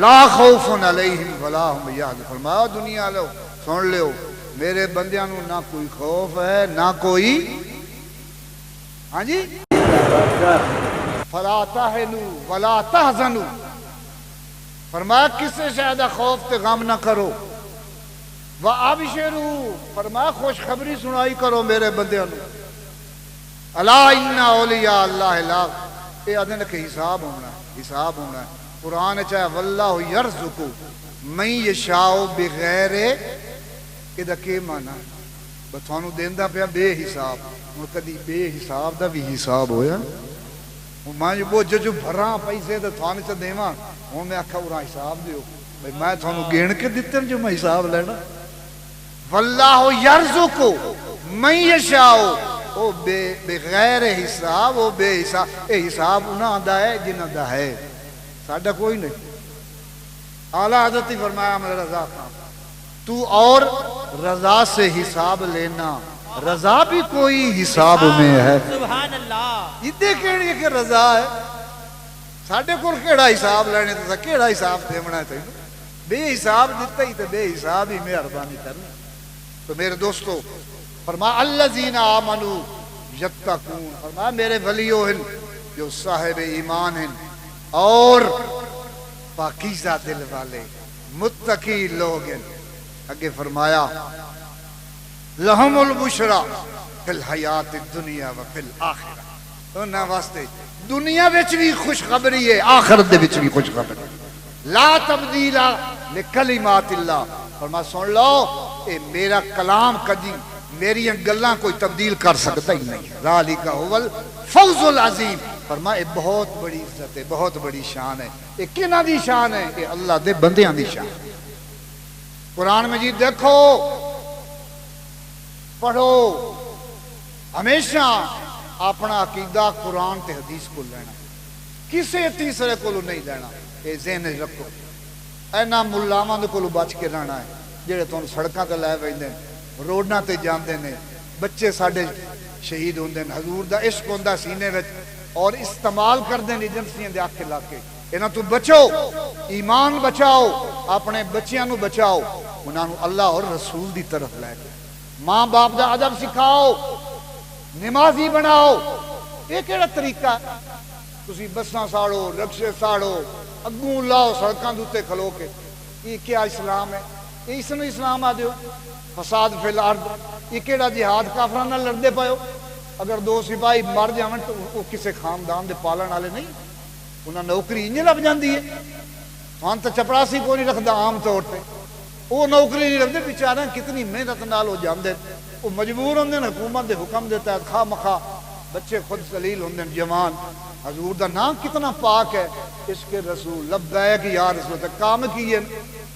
لا خوف علیہم ولا هم یحزنون، فرمایا دنیا لو سن لیو میرے بندیاں نو نہ کوئی خوف ہے نہ کوئی، ہاں جی فلا تہنوا ولا تحزنوا، فرمایا کسے شاید خوف تے غم نہ کرو، وَأَبْشِرُوا، فرمایا خوشخبری سنائی کرو میرے بندیاں نو، الا ان اولیاء اللہ لا، اے ادن کے حساب ہونا ہے، حساب ہونا ہے، قرآن چاہے واللہ یرزق من یشاء بغیر، ادا کے مانا بتھانو دیندا پیا بے حساب، ہن کدی بے حساب دا بھی حساب ہویا، ہن میں جو جو بھراں پیسے تے تھانو چ دیواں، ہن میں آکھا اورا حساب دیو، بھئی میں تھانو گن کے دتے جو میں حساب لینا، واللہ یرزق من یشاء، او بغیر حساب، او بے حساب، اے حساب انہاں دا ہے جنہاں دا ہے، ساڈا کوئی نہیں، اعلیٰ حضرت ہی فرمایا میں رضا خان تو اور رضا سے حساب لینا، رضا بھی کوئی حساب میں ہے، سبحان اللہ، ادھے کہڑی کہ رضا ہے، ساڈے کول کیڑا حساب لینے تے کیڑا حساب دیونا ہے تینوں، بے حساب دیتا ہی تے بے حساب ہی مہربانی کرنا، تو میرے دوستو فرمایا الذین آمنوا یتقون، فرمایا میرے ولیو ہیں جو صاحب ایمان ہیں اور پاکیزہ دل والے متقی لوگ ہیں، اگے فرمایا لہم البشرا فی الحیات الدنیا و فی الآخرہ، انہاں واسطے دنیا وچ بھی خوشخبری ہے، آخرت دے وچ بھی خوشخبری، لا تبدیل لکلمات اللہ، فرمایا سن لو اے میرا کلام کدی میری گلاں کوئی تبدیل کر سکتا ہی نہیں، ذالک هو الفوز العظیم، فرمایا یہ بہت بڑی عزت ہے، بہت بڑی شان ہے، یہ کنہاں دی شان ہے؟ یہ اللہ دے بندیاں دی شان، قرآن مجید دیکھو پڑھو، ہمیشہ اپنا عقیدہ قرآن تے حدیث کو لینا، کسے تیسرے کو نہیں لینا، یہ ذہن رکھو، اینا ملاواں دے کولوں بچ کے رہنا ہے، جڑے تھانوں سڑکاں تے لے ویندے روڈاں تے جاندے نے، بچے ساڈے شہید ہوندے نے، حضور دا عشق ہوندا سینے وچ، اور استعمال کردے نے ایجنسیاں دے آکھے لا کے، انہاں تو بچو، ایمان بچاؤ، اپنے بچیاں نو بچاؤ، انہاں نو اللہ اور رسول دی طرف لے کے، ماں باپ دا ادب سکھاؤ، نمازی بناؤ، یہ کیڑا طریقہ ہے؟ تسی بساں ساڑو، رکشے ساڑو، اگوں لاؤ سڑکاں دوتے کھلو کے، یہ کیا اسلام ہے؟ یہ اس نے اسلام آ دیو، فساد فی الارض، یہ کیڑا جہاد کافراں نال لڑدے پئے ہو؟ اگر دو سپاہی مر جاون تو وہ کسے خاندان دے پالن والے نہیں، انہاں نوکری انج لب جاندی ہے، ہاں تو چپڑاسی کو نہیں رکھدا عام طور تے، وہ نوکری نہیں رکھتے، بیچارے کتنی محنت نال ہو جاندے، وہ مجبور ہوندے حکومت دے حکم دے تحت، خواہ مخواہ بچے خود ذلیل ہوندے جوان، حضور دا نام کتنا پاک ہے، اس کے رسول لبیک یا رسول تے کام کی ہے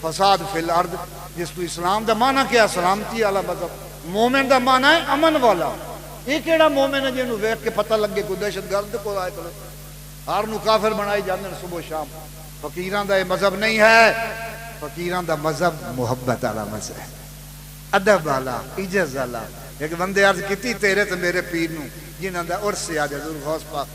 فساد فی الارض، جس تو اسلام دا معنی کیا؟ سلامتی والا مذہب۔ مومن دا معنی ہے امن والا۔ یہ کیڑا مومن ہے جنہوں ویکھ کے پتہ لگے کوئی دہشت گرد کو آئے کرے، ہر نو کافر بنائی جاندے صبح شام۔ فقیران دا یہ مذہب نہیں ہے، فقیران دا مذہب محبت والا مذہب ہے، ادب والا، عزت والا۔ ایک بندے عرض کیتی تیرے تے میرے پیر نو جنہاں دا عرس سے آج حضور غوث پاک،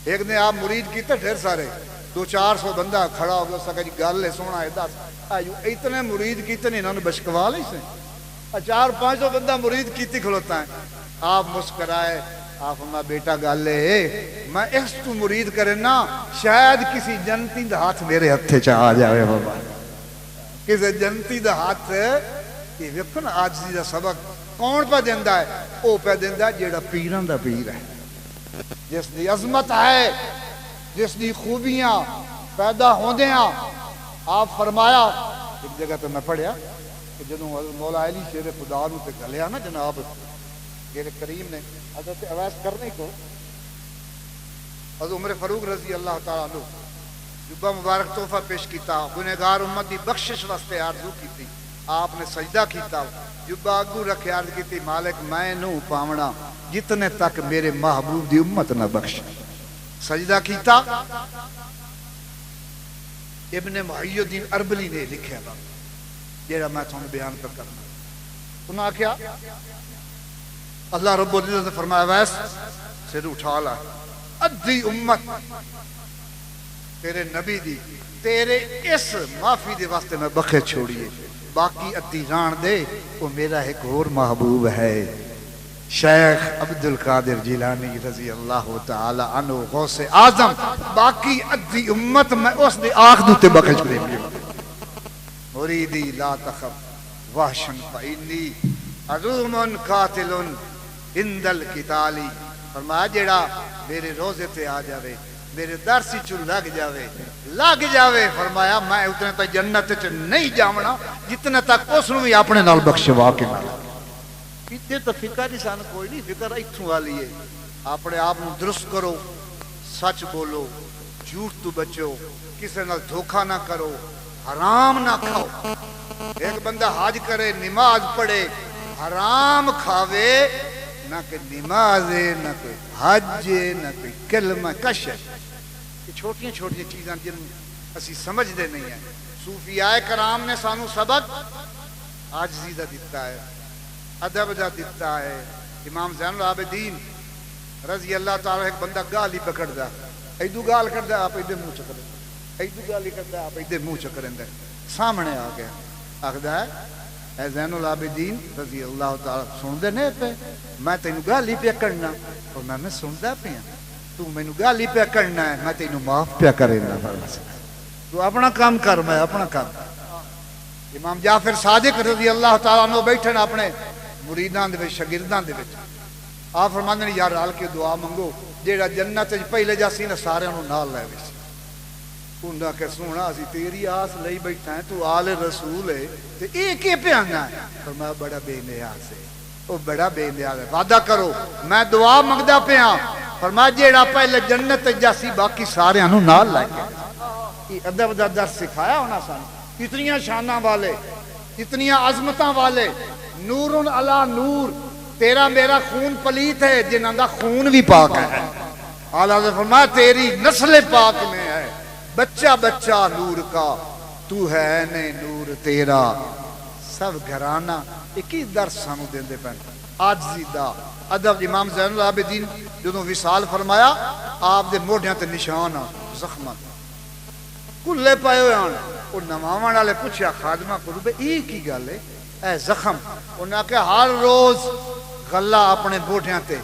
ایک نے آپ مرید کیتے ڈھیر سارے، 200-400 بندہ کھڑا ہو گیا، اس کا جی گل ہے سونا ہے دس اتنے مرید کیتے نہیں، انہوں نے بشکوا لی سے 400-500 بندہ مرید کیتی کھلوتا ہے۔ آپ مسکرائے، آپ ہمارا بیٹا گل ہے میں اس تو مرید کرے نا، شاید کسی جنتی دا ہاتھ میرے ہتھے چ آ جائے بابا، کسی جنتی دا ہاتھ۔ یہ ویکھو نا عاجزی دا سبق کون پہ دیندا ہے؟ او پہ دیندا جیڑا پیران دا پیر ہے، جس دی عظمت ہے، جس دی خوبیاں پیدا ہوندیاں۔ آپ فرمایا ایک جگہ تو میں پڑھیا کہ جدوں مولا علی شیر خدا نو تے گلیا نا جناب میرے کریم نے حضرت اویس کرنے کو، حضرت عمر فاروق رضی اللہ تعالیٰ عنہ جبہ مبارک تحفہ پیش کیتا، گنہگار امت دی بخشش واسطے آرزو کیتی، آپ نے سجدہ کیتا، جبہ اگو رکھے عرض کیتی مالک میں نو پاونا جتنے تک میرے محبوب دی امت نہ بخش۔ سجدہ کیتا۔ ابن محی الدین اربلی نے لکھا جیڑا میں تھوڑا بیان کر کرنا، انہاں کیا اللہ رب العزت نے فرمایا ویس سر اٹھا لا، ادھی امت تیرے نبی دی تیرے اس معافی دے واسطے میں بخے چھوڑیے، باقی ادھی ران دے وہ میرا ایک اور محبوب ہے شیخ عبد القادر جیلانی رضی اللہ تعالی عنہ غوث اعظم، باقی ادھی امت میں اس دے آخ دوتے بخے چھوڑے گی۔ مریدی لا تخف وحشن فإنی عظوم قاتل عند القتالی، فرمایا جیڑا میرے روزے تے آ جاوے، میرے درسی چو لگ جاوے، فرمایا میں اتنے تک جنت چ نہیں جاونا جتنے تک اس نو بھی اپنے نال بخشوا کے نال۔ اتنے تو فکر ہی سان کوئی نہیں، فکر اتھوں والی ہے۔ اپنے آپ نو درست کرو، سچ بولو، جھوٹ تو بچو، کسی نال دھوکا نہ کرو، حرام نہ کھاؤ۔ ایک بندہ حج کرے، نماز پڑھے، حرام کھاوے، نہ کہ نماز ہے، نہ کوئی حج ہے، نہ کوئی کلمہ کش ہے۔ یہ چھوٹیاں چھوٹیاں چیزاں جن اسی سمجھدے نہیں ہیں۔ صوفیاء کرام نے سانو سبق عاجزی دا دیتا ہے، ادب دا دیتا ہے۔ امام زین العابدین رضی اللہ تعالیٰ ایک بندہ گالی پکڑ دا، ایدو گال کر دا، آپ ایدے منہ چکر دے، ایدو گالی کر دا، آپ ایدے منہ چکر دے، سامنے آ گیا آخدہ ہے اے زین العابدین رضی اللہ تعالیٰ سن دے نہیں پہ میں تینو گالی پہ کرنا، اور میں سن دا پہ تو میں گالی پہ کرنا ہے، میں تینو معاف پہ کرنا، تو اپنا کام کر، میں اپنا کام۔ امام جعفر صادق رضی اللہ تعالیٰ عنہ بیٹھن اپنے مریدان دے وچ شاگردان دے وچ، آپ فرماندے نے یار رل کے دعا منگو، جیڑا جنت وچ پہلے جاسی نا سارے نوں نال لے وچ۔ انہاں کہ سونا اسی تیری آس لئی بیٹھا ہے، تو آل رسول ہے تے اے کی پیانا ہے؟ فرمایا بڑا بے نیاز ہے، او بڑا بے نیاز ہے، وعدہ کرو میں دعا منگدا پیاں، فرمایا جیڑا پہلے جنت وچ جاسی باقی سارے نوں نال لے کے۔ یہ ادب دا درس سکھایا ہونا سانوں، اتنیاں شاناں والے، اتنیاں عظمتاں والے، نور علی نور، تیرا میرا خون پلیت ہے، جنہاں دا خون بھی پاک ہے۔ اعلیٰ نے فرمایا تیری نسل پاک میں ہے، بچہ بچہ نور کا، تو ہے نے نور تیرا سب گھرانہ۔ ایک ہی درس سانو دیندے پہن عاجزی دا ادب۔ امام زین العابدین جدوں وصال فرمایا، آپ دے موڈیاں تے نشان زخماں کلے پائے ہوئے آن۔ وہ نماوان والے پوچھا خادمہ کو روبے ایک ہی گل ہے اے زخم؟ انہاں کہ ہر روز غلہ اپنے موڈیاں تے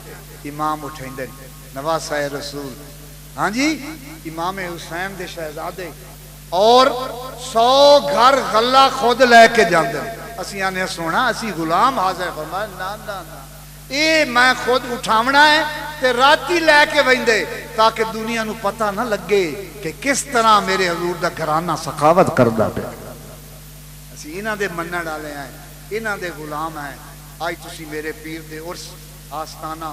امام اٹھائیں دے نواسہ رسول، ہاں جی امام حسین دے شہزادے، اور 100 گھر غلہ خود لے کے جاندے۔ اسی آنے سونا اسی غلام حاضر، فرمایا نا نا نا اے میں خود اٹھاونا ہے تے راتی لے کے ویندے تاکہ دنیا نو پتہ نہ لگے کہ کس طرح میرے حضور دا گھرانہ سخاوت کردا پیا۔ اسی انہاں دے منن والے ہیں، انہاں دے غلام ہیں۔ آج تسی میرے پیر دے عرس آستانہ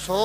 100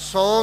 100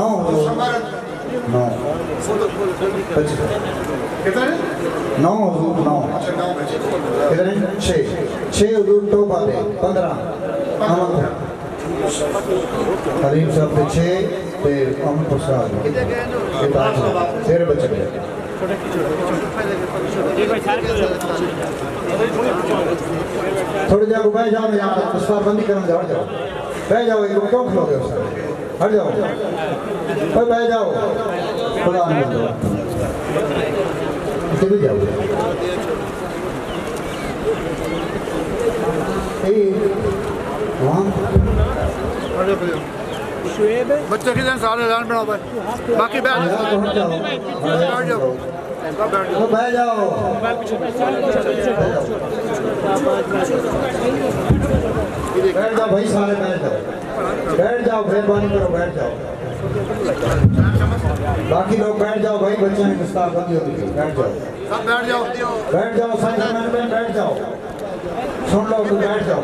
9 9 کتنے 9 حضور 9 کتنے 6 حضور توبہ دے 15 امن حلیم صاحب تے 6 تے امن پرساد تیرے بچے تھوڑی جگہ کو بہ جاؤ یہاں اسفار بندی کرنے جاؤ بہ جاؤ ایک کیوں کھلو گے اس سے ہٹ جاؤ بہ جاؤ خدا نے دو چلی جاؤ وہاں بچے کی دن سارے اعلان بناؤ باقی بیٹھ جاؤ بہ جاؤ بیٹھ جاؤ بھائی سارے بیٹھ جاؤ مہربانی کرو بیٹھ جاؤ باقی لوگ بیٹھ جاؤ بھائی بچے میں دستار بندی ہوتی ہے بیٹھ جاؤ سب بیٹھ جاؤ بیٹھ جاؤ سائنس مین بیٹھ جاؤ سن لو تو بیٹھ جاؤ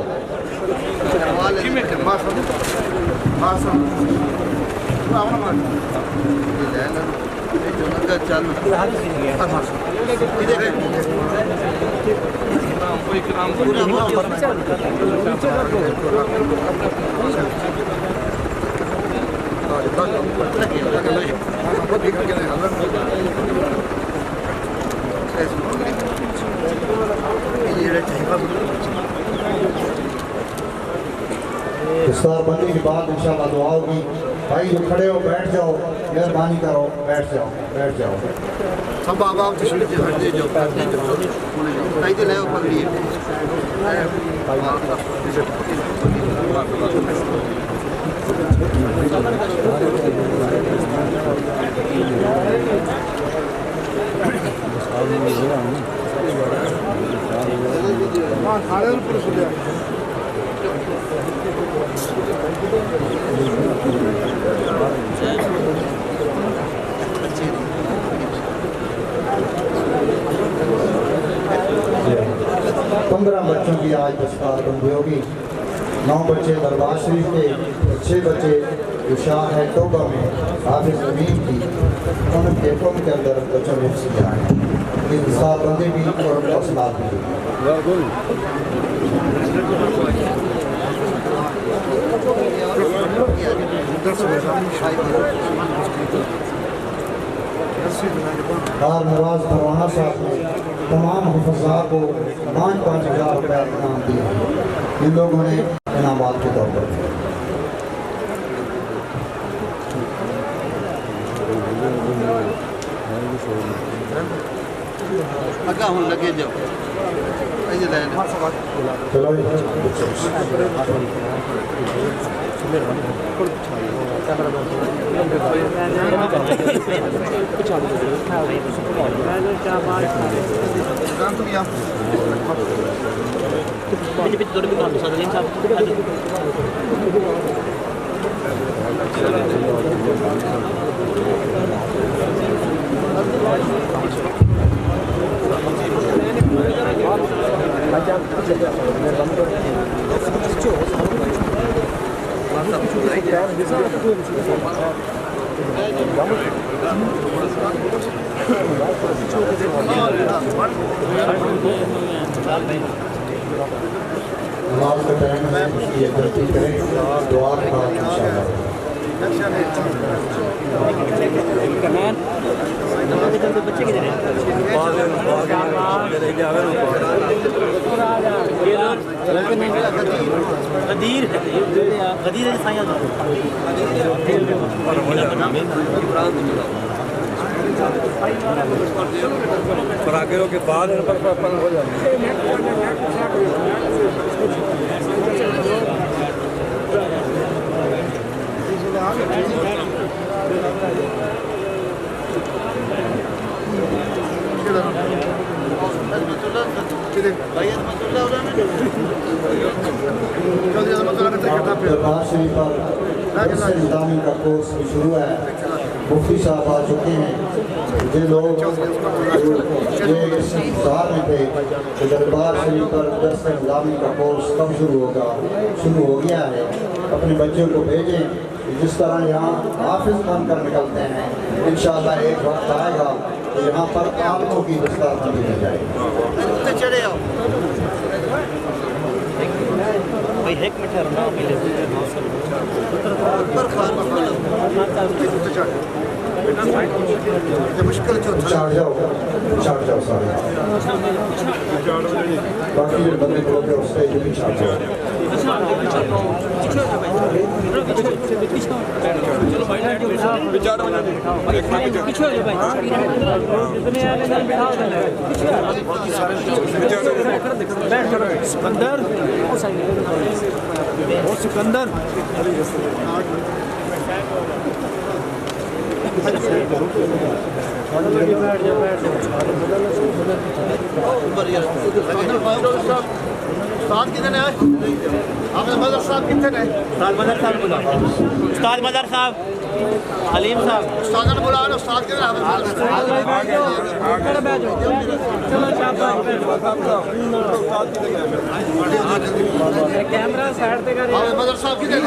دستار بندی کے بعد انشاءاللہ دعا ہوگی بھائی جو کھڑے ہو بیٹھ جاؤ مہربانی کرو بیٹھ جاؤ سب بابا تشریف ہٹ دے جو کئی دن ہے اوپر لیے بچوں کی آج دستار بندی ہوگی 9 بچے دربار شریف کے 6 بچے جو شاہ ہے توبہ میں حافظ امین کی ان کے قوم کے اندر بچوں میں سے جائیں یہ دستار بندی بھی اور اصلاح بھی دار نواز پروانہ صاحب نے تمام حفظاء کو 5,000 روپے انعام دیا ان لوگوں نے انعامات کے طور پر لگے جاؤ چلو نماز کا ٹائم ہے یہ غلطی کریں دعا کے بعد انشاءاللہ پراگروں کے بعد ان پر ہو جائے دربار شریف پر درس نظامی کا کورس شروع ہے مفتی صاحب آ چکے ہیں جو لوگ یہ اس انتظار میں تھے کہ دربار شریف پر درس نظامی کا کورس کب شروع ہوگا شروع ہو گیا ہے اپنے بچوں کو بھیجیں جس طرح یہاں حافظ بن کر نکلتے ہیں انشاءاللہ ایک وقت آئے گا کہ یہاں پر عالموں کی دستار بندی ہو جائے گی چڑھے آؤ مشکل چاڑ جاؤ سارے باقی جو بندے کو ہوتے ہیں اس سے جو بھی چاڑ جاؤ سکندر استاد کتنے ہیں حافظ مظہر صاحب کتنے ہیں استاد مظہر صاحب علیم صاحب استاد نے بلایا استاد کتنے ہیں حافظ کیمرہ سائڈ پہ کر حافظ مظہر صاحب کتنے ہیں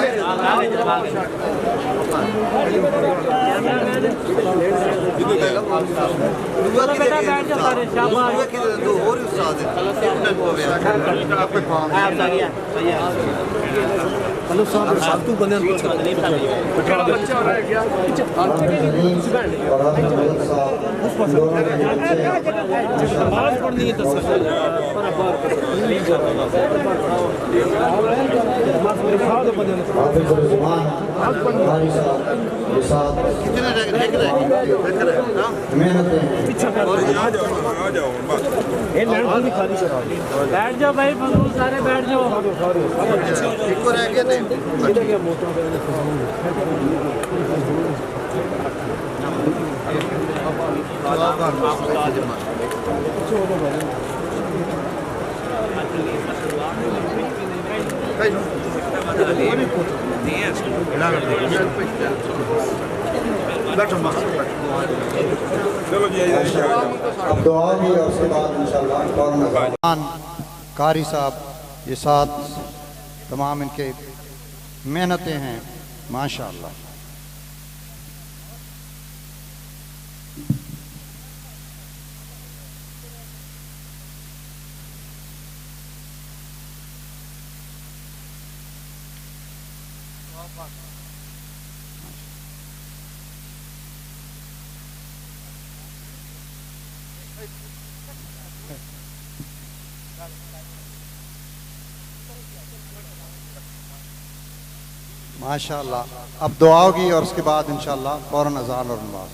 بیٹھ جاؤ بھائی فضول سارے بیٹھ جاؤ اب دعا بھی اور اس کے بعد انشاءاللہ فوراً قاری صاحب یہ ساتھ تمام ان کے محنتیں ہیں ماشاءاللہ. ماشاءاللہ. اب دعا ہوگی اور اس کے بعد انشاءاللہ فوراً اذان اور نماز.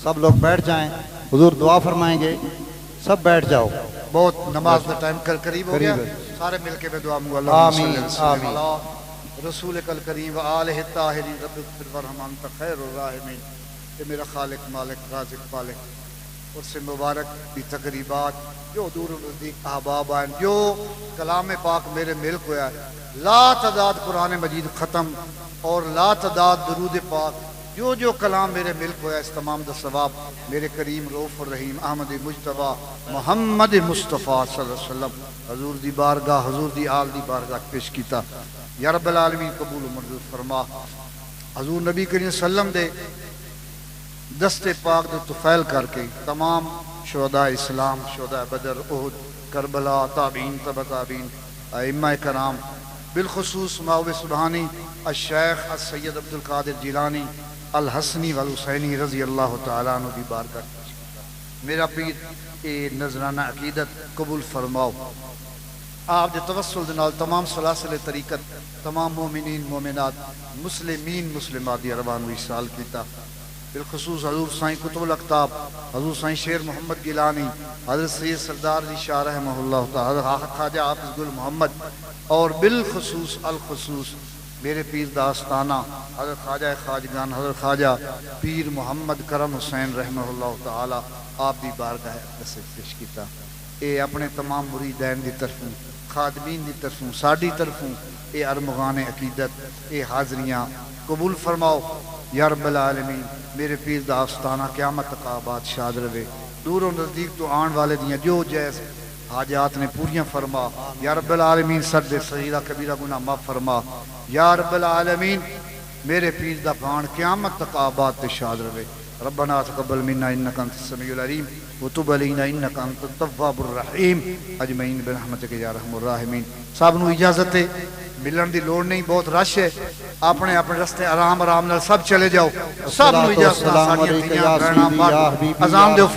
سب لوگ بیٹھ جائیں, حضور دعا فرمائیں گے, سب بیٹھ جاؤ. بہت نماز کا ٹائم کل قریب ہو گیا, سارے مل کے میں دعا مانگو. آمین آمین. رسول کل کریم و آلہ الطاہرین رب اغفر ورحم انت خیر الراحمین. کہ میرا خالق مالک رازق پالک, اور سے مبارک بھی تقریبات جو دور و نزدیک احباب آئیں, جو کلام پاک میرے ملک ہوا ہے, لا تعداد قرآن مجید ختم اور لا تعداد درود پاک, جو جو کلام میرے ملک ہوا ہے, اس تمام دا ثواب میرے کریم رؤوف الرحیم احمد مجتبیٰ محمد مصطفیٰ صلی اللہ علیہ وسلم حضور دی بارگاہ, حضور دی آل دی بارگاہ پیش کیتا. یا رب العالمین قبول و منظور فرما. حضور نبی کریم صلی اللہ علیہ وسلم دے دست پاک دے طفیل کر کے تمام شہداء اسلام, شہداء بدر, احد, کربلا, تابعین, تبع تابعین, ائمہ کرام, بالخصوص ماؤ سبحانی الشیخ السید عبد القادر جیلانی الحسنی والحسینی رضی اللہ تعالیٰ عنہ دی بارگاہ. میرا پیر اے نذرانہ عقیدت قبول فرماؤ. آپ دے توسل دے نال تمام سلاسل طریقت, تمام مومنین مومنات, مسلمین مسلمات دی ارواح نو ایصال کیتا. بالخصوص حضور سائیں قطب الاقطاب, حضور سائیں شیر محمد گیلانی, حضرت سید سردار علی شاہ رحمہ اللہ تعالی, خواجہ حافظ گل محمد, اور بالخصوص الخصوص میرے پیر داستانہ حضرت خواجہ خواجگان حضرت خواجہ پیر محمد کرم حسین رحمہ اللہ تعالی, آپ دی بارگاہ اقدس پیش کیتا. اے اپنے تمام مریدین دی طرفوں, خادمین دی طرفوں, ساڈی طرفوں اے ارمغان عقیدت, اے حاضریاں قبول فرماؤ. یا رب العالمین میرے پیر دا آستانہ قیامت تک آباد شاد رہے. دور و نزدیک تو آن والے دیاں جو جیس حاجات نے پوریاں فرما. یا رب العالمین سرد صغیرہ کبیرہ گناہ معاف فرما. یا رب العالمین میرے پیر دا پان قیامت تک آباد تے شاد رہے ربنا تقبل منا انک انت السمیع العلیم وتب علینا انک انت التواب الرحیم اجمعین برحمتک یا ارحم الراحمین. سب نو اجازت ہے, ملن دی لوڑ نہیں, بہت رش ہے, اپنے اپنے رستے آرام آرام نال سب چلے جاؤ. سب نو اجازت, ساڈیاں تھیاں بہناں اذان دیو.